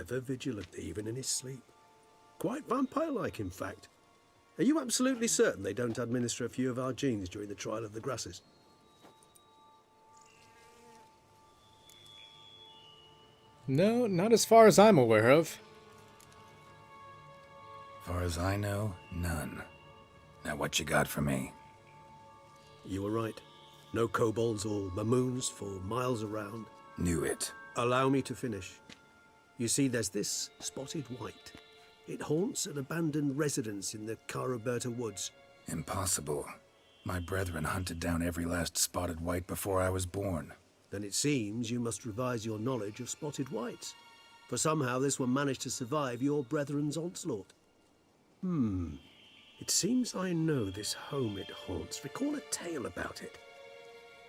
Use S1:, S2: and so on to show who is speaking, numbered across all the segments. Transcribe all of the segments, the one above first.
S1: ever vigilant, even in his sleep. Quite vampire-like, in fact. Are you absolutely certain they don't administer a few of our genes during the trial of the grasses?
S2: No, not as far as I'm aware of.
S3: Far as I know, none. Now what you got for me?
S1: You were right. No kobolds or mamoons for miles around.
S3: Knew it.
S1: Allow me to finish. You see, there's this spotted white. It haunts an abandoned residence in the Caraberta woods.
S3: Impossible. My brethren hunted down every last spotted white before I was born.
S1: Then it seems you must revise your knowledge of spotted whites. For somehow this one managed to survive your brethren's onslaught. It seems I know this home it haunts. Recall a tale about it.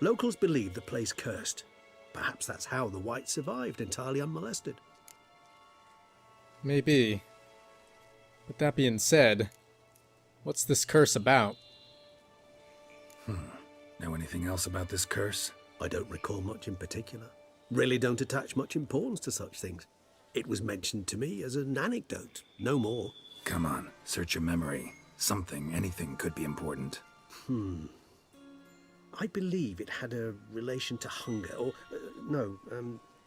S1: Locals believe the place cursed. Perhaps that's how the whites survived entirely unmolested.
S2: Maybe. With that being said, what's this curse about?
S3: Know anything else about this curse?
S1: I don't recall much in particular. Really don't attach much importance to such things. It was mentioned to me as an anecdote, no more.
S3: Come on, search your memory. Something, anything could be important.
S1: I believe it had a relation to hunger, or,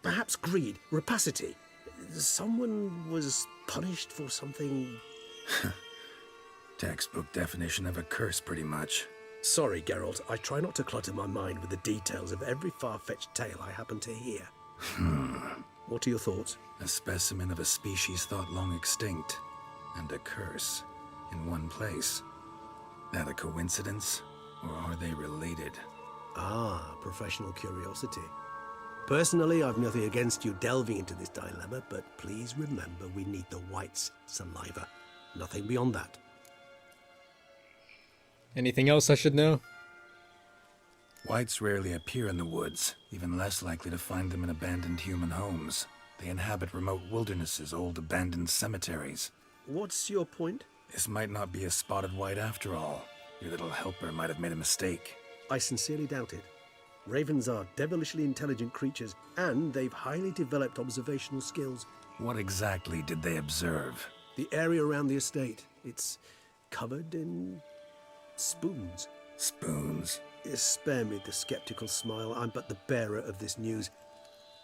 S1: perhaps greed, rapacity. Someone was punished for something...
S3: Textbook definition of a curse, pretty much.
S1: Sorry, Geralt, I try not to clutter my mind with the details of every far-fetched tale I happen to hear. What are your thoughts?
S3: A specimen of a species thought long extinct, and a curse, in one place. That a coincidence, or are they related?
S1: Ah, professional curiosity. Personally, I've nothing against you delving into this dilemma, but please remember we need the whites' saliva. Nothing beyond that.
S2: Anything else I should know?
S3: Whites rarely appear in the woods, even less likely to find them in abandoned human homes. They inhabit remote wildernesses, old abandoned cemeteries.
S1: What's your point?
S3: This might not be a spotted white after all. Your little helper might have made a mistake.
S1: I sincerely doubt it. Ravens are devilishly intelligent creatures, and they've highly developed observational skills.
S3: What exactly did they observe?
S1: The area around the estate, it's covered in spoons.
S3: Spoons?
S1: Spare me the skeptical smile. I'm but the bearer of this news.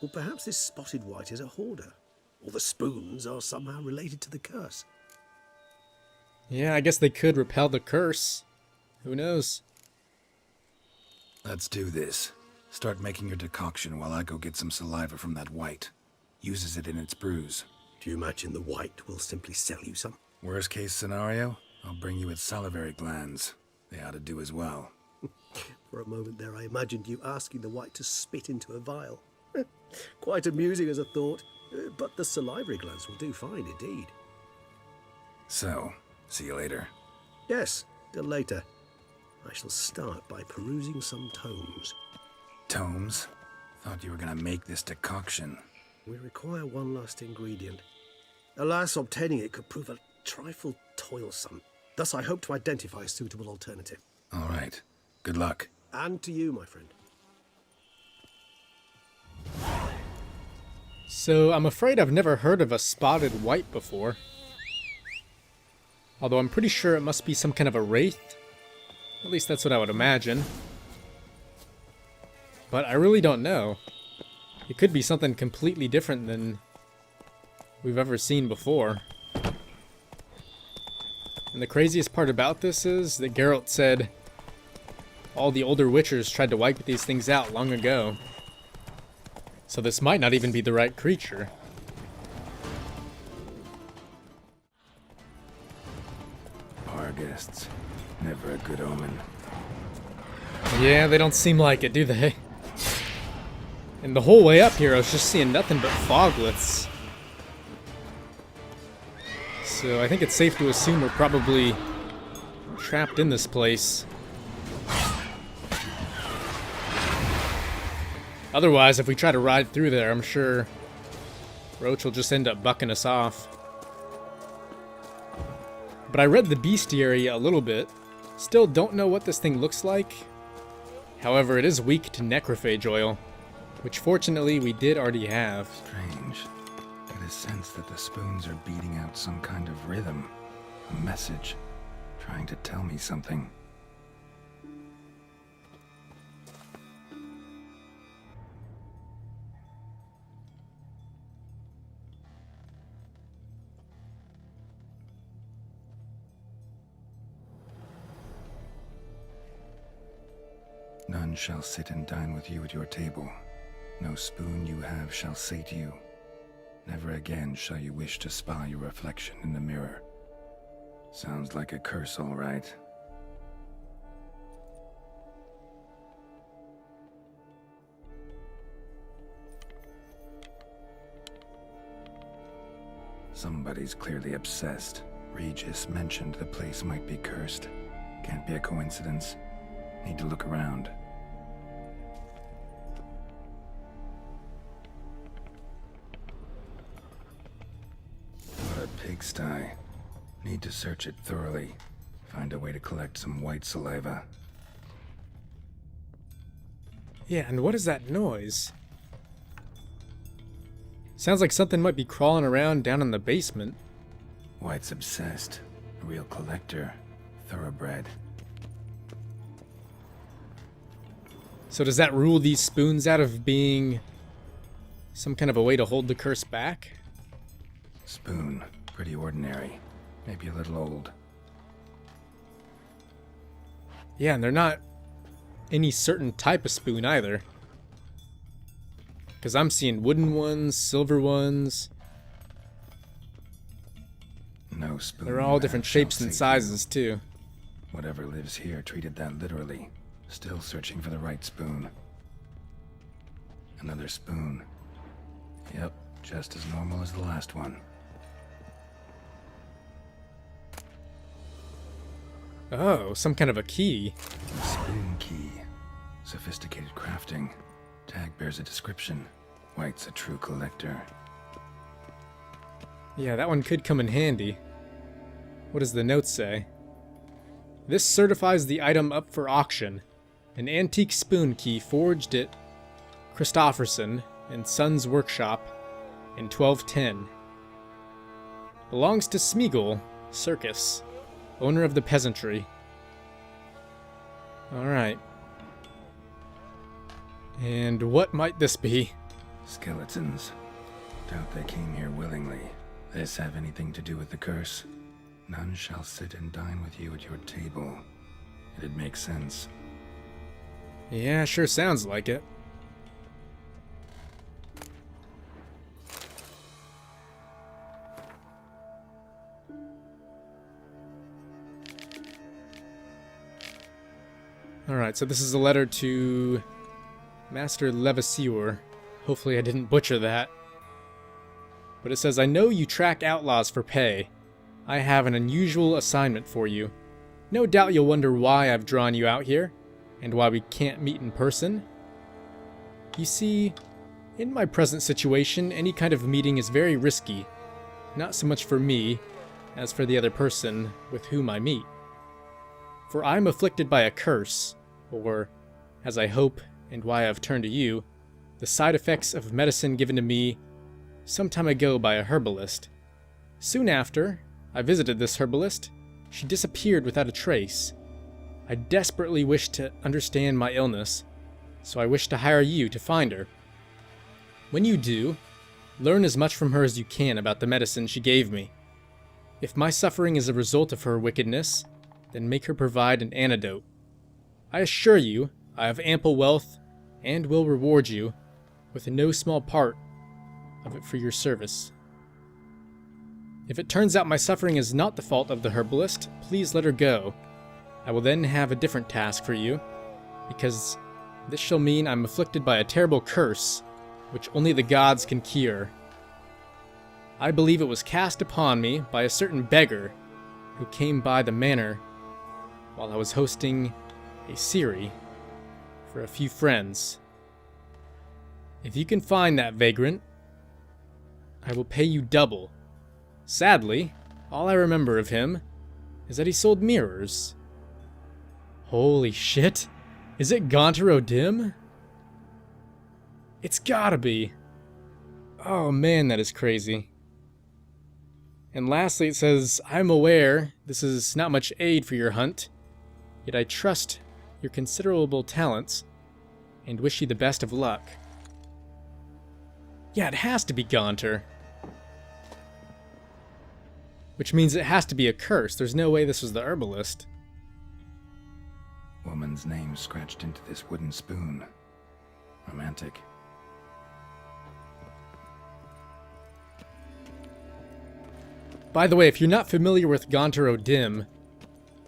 S1: Or perhaps this spotted white is a hoarder. Or the spoons are somehow related to the curse.
S2: Yeah, I guess they could repel the curse. Who knows?
S3: Let's do this. Start making your decoction while I go get some saliva from that white. Uses it in its brews.
S1: Do you imagine the white will simply sell you some?
S3: Worst case scenario, I'll bring you its salivary glands. They ought to do as well.
S1: For a moment there I imagined you asking the white to spit into a vial. Quite amusing as a thought, but the salivary glands will do fine indeed.
S3: So, see you later.
S1: Yes, till later. I shall start by perusing some tomes.
S3: Tomes? Thought you were gonna make this decoction.
S1: We require one last ingredient. Alas, obtaining it could prove a trifle toilsome. Thus I hope to identify a suitable alternative.
S3: All right. Good luck.
S1: And to you, my friend.
S2: So, I'm afraid I've never heard of a spotted white before. Although I'm pretty sure it must be some kind of a wraith. At least that's what I would imagine. But I really don't know. It could be something completely different than we've ever seen before. And the craziest part about this is that Geralt said all the older witchers tried to wipe these things out long ago. So this might not even be the right creature.
S3: Bar guests. Never a good omen.
S2: Yeah, they don't seem like it, do they? And the whole way up here, I was just seeing nothing but foglets. So I think it's safe to assume we're probably trapped in this place. Otherwise, if we try to ride through there, I'm sure Roach will just end up bucking us off. But I read the bestiary a little bit. Still don't know what this thing looks like. However, it is weak to necrophage oil, which fortunately we did already have.
S3: Strange. It a sense that the spoons are beating out some kind of rhythm, a message, trying to tell me something. None shall sit and dine with you at your table. No spoon you have shall say to you, never again shall you wish to spy your reflection in the mirror. Sounds like a curse, all right. Somebody's clearly obsessed. Regis mentioned the place might be cursed. Can't be a coincidence. Need to look around. What a pigsty. Need to search it thoroughly. Find a way to collect some white saliva.
S2: Yeah, and what is that noise? Sounds like something might be crawling around down in the basement.
S3: White's obsessed. A real collector. Thoroughbred.
S2: So does that rule these spoons out of being some kind of a way to hold the curse back?
S3: Spoon. Pretty ordinary. Maybe a little old.
S2: Yeah, and they're not any certain type of spoon either. Because I'm seeing wooden ones, silver ones.
S3: No spoon.
S2: They're all different shapes and sizes too.
S3: Whatever lives here treated that literally. Still searching for the right spoon. Another spoon. Yep, just as normal as the last one.
S2: Oh, some kind of a key.
S3: A spoon key. Sophisticated crafting. Tag bears a description. White's a true collector.
S2: Yeah, that one could come in handy. What does the note say? This certifies the item up for auction. An antique spoon key forged at Christofferson and Sons Workshop in 1210. Belongs to Smeagol, Circus, owner of the peasantry. Alright. And what might this be?
S3: Skeletons. Doubt they came here willingly. This have anything to do with the curse? None shall sit and dine with you at your table. It'd make sense.
S2: Yeah, sure sounds like it. Alright, so this is a letter to Master Levasseur. Hopefully I didn't butcher that. But it says, I know you track outlaws for pay. I have an unusual assignment for you. No doubt you'll wonder why I've drawn you out here, and why we can't meet in person. You see, in my present situation, any kind of meeting is very risky. Not so much for me, as for the other person with whom I meet. For I am afflicted by a curse, or, as I hope, and why I've turned to you, the side effects of medicine given to me some time ago by a herbalist. Soon after, I visited this herbalist. She disappeared without a trace. I desperately wish to understand my illness, so I wish to hire you to find her. When you do, learn as much from her as you can about the medicine she gave me. If my suffering is a result of her wickedness, then make her provide an antidote. I assure you, I have ample wealth, and will reward you with no small part of it for your service. If it turns out my suffering is not the fault of the herbalist, please let her go. I will then have a different task for you, because this shall mean I'm afflicted by a terrible curse, which only the gods can cure. I believe it was cast upon me by a certain beggar who came by the manor while I was hosting a Siri for a few friends. If you can find that vagrant, I will pay you double. Sadly, all I remember of him is that he sold mirrors. Holy shit! Is it Gaunter O'Dim? It's gotta be. Oh man, that is crazy. And lastly, it says, I'm aware this is not much aid for your hunt, yet I trust your considerable talents and wish you the best of luck. Yeah, it has to be Gaunter. Which means it has to be a curse. There's no way this was the herbalist.
S3: Woman's name scratched into this wooden spoon. Romantic.
S2: By the way, if you're not familiar with Gaunter O'Dim,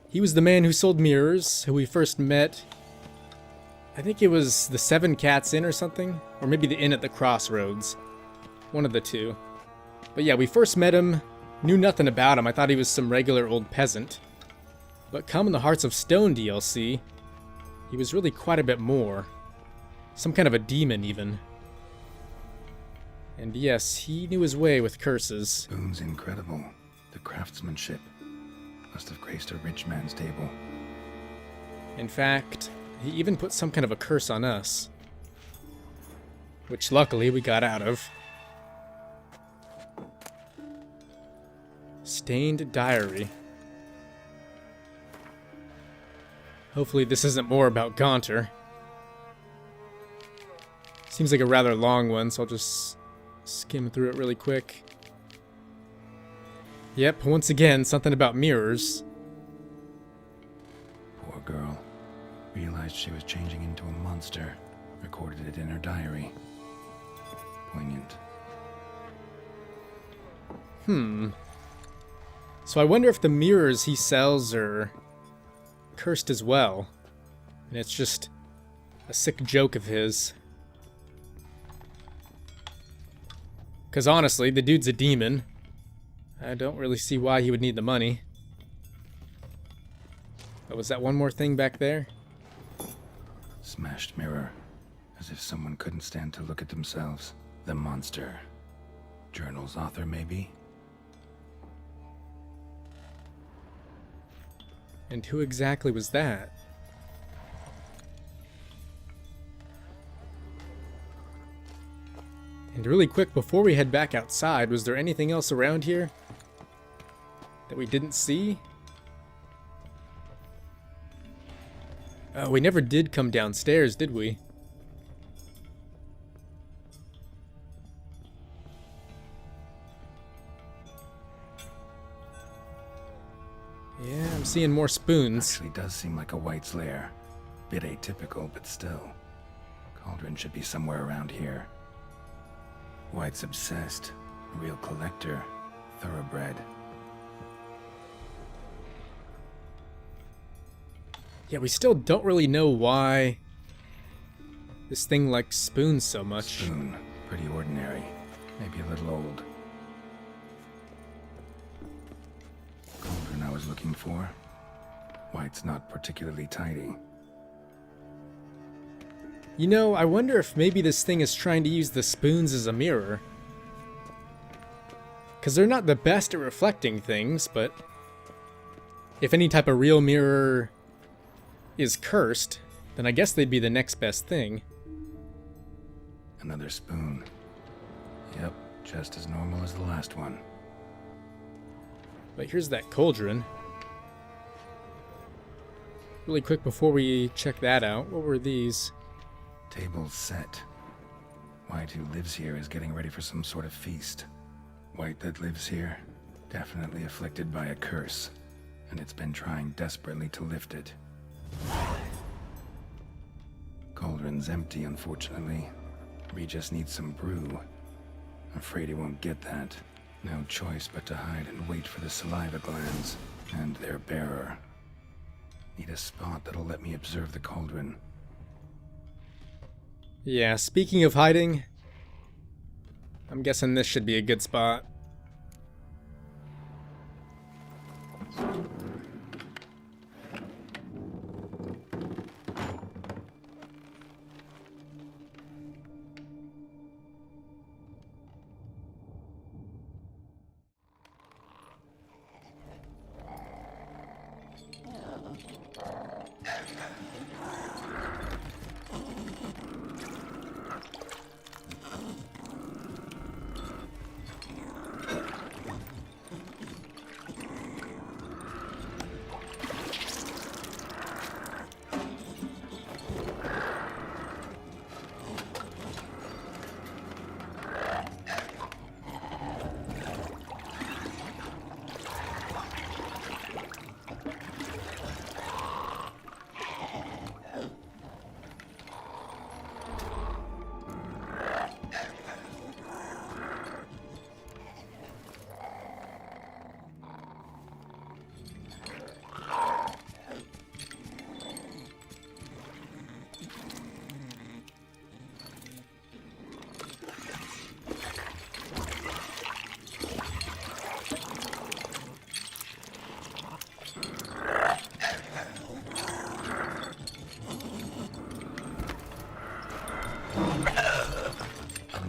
S2: he was the man who sold mirrors, who we first met. I think it was the Seven Cats Inn or something, or maybe the Inn at the Crossroads. One of the two. But yeah, we first met him, knew nothing about him. I thought he was some regular old peasant. But come in the Hearts of Stone DLC, he was really quite a bit more. Some kind of a demon, even. And yes, he knew his way with curses.
S3: Spoon's incredible. The craftsmanship must have graced a rich man's table.
S2: In fact, he even put some kind of a curse on us. Which luckily we got out of. Stained diary. Hopefully this isn't more about Gaunter. Seems like a rather long one, so I'll just skim through it really quick. Yep, once again, something about mirrors.
S3: Poor girl. Realized she was changing into a monster. Recorded it in her diary. Poignant.
S2: So I wonder if the mirrors he sells are cursed as well. And it's just a sick joke of his. Because honestly, the dude's a demon. I don't really see why he would need the money. Oh, was that one more thing back there?
S3: Smashed mirror. As if someone couldn't stand to look at themselves. The monster. Journal's author, maybe?
S2: And who exactly was that? And really quick, before we head back outside, was there anything else around here that we didn't see? We never did come downstairs, did we? Yeah, I'm seeing more spoons.
S3: Actually does seem like a White's lair. Bit atypical, but still. Cauldron should be somewhere around here. White's obsessed. A real collector. Thoroughbred.
S2: Yeah, we still don't really know why this thing likes spoons so much.
S3: Spoon. Pretty ordinary. Maybe a little old. Cauldron I was looking for. White's not particularly tidy.
S2: You know, I wonder if maybe this thing is trying to use the spoons as a mirror. Because they're not the best at reflecting things, but if any type of real mirror is cursed, then I guess they'd be the next best thing.
S3: Another spoon. Yep, just as normal as the last one.
S2: But here's that cauldron. Really quick before we check that out, what were these?
S3: Table's set. White, who lives here, is getting ready for some sort of feast. White that lives here, definitely afflicted by a curse, and it's been trying desperately to lift it. Cauldron's empty, unfortunately. Regis needs some brew. Afraid he won't get that. No choice but to hide and wait for the saliva glands and their bearer. Need a spot that'll let me observe the cauldron.
S2: Yeah, speaking of hiding, I'm guessing this should be a good spot.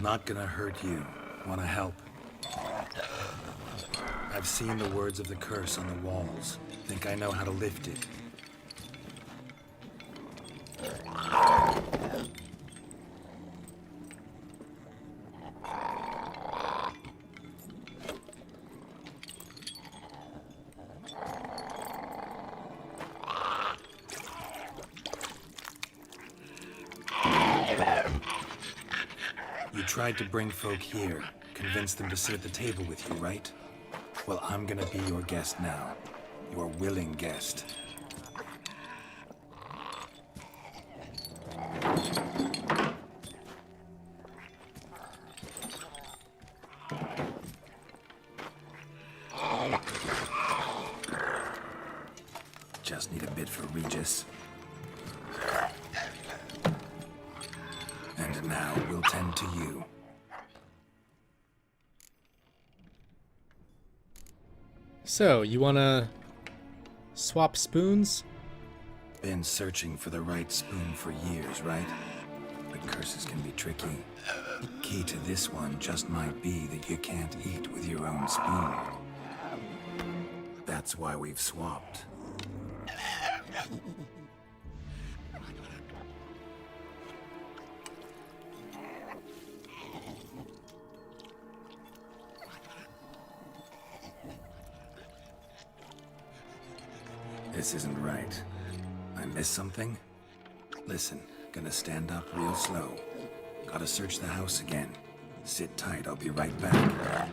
S3: I'm not gonna hurt you. Wanna help? I've seen the words of the curse on the walls. Think I know how to lift it. You tried to bring folk here, convince them to sit at the table with you, right? Well, I'm gonna be your guest now. Your willing guest. Just need a bit for Regis. And now we'll tend to you.
S2: So, you wanna swap spoons?
S3: Been searching for the right spoon for years, right? But curses can be tricky. Key to this one just might be that you can't eat with your own spoon. That's why we've swapped. This isn't right. I missed something? Listen, gonna stand up real slow. Gotta search the house again. Sit tight, I'll be right back.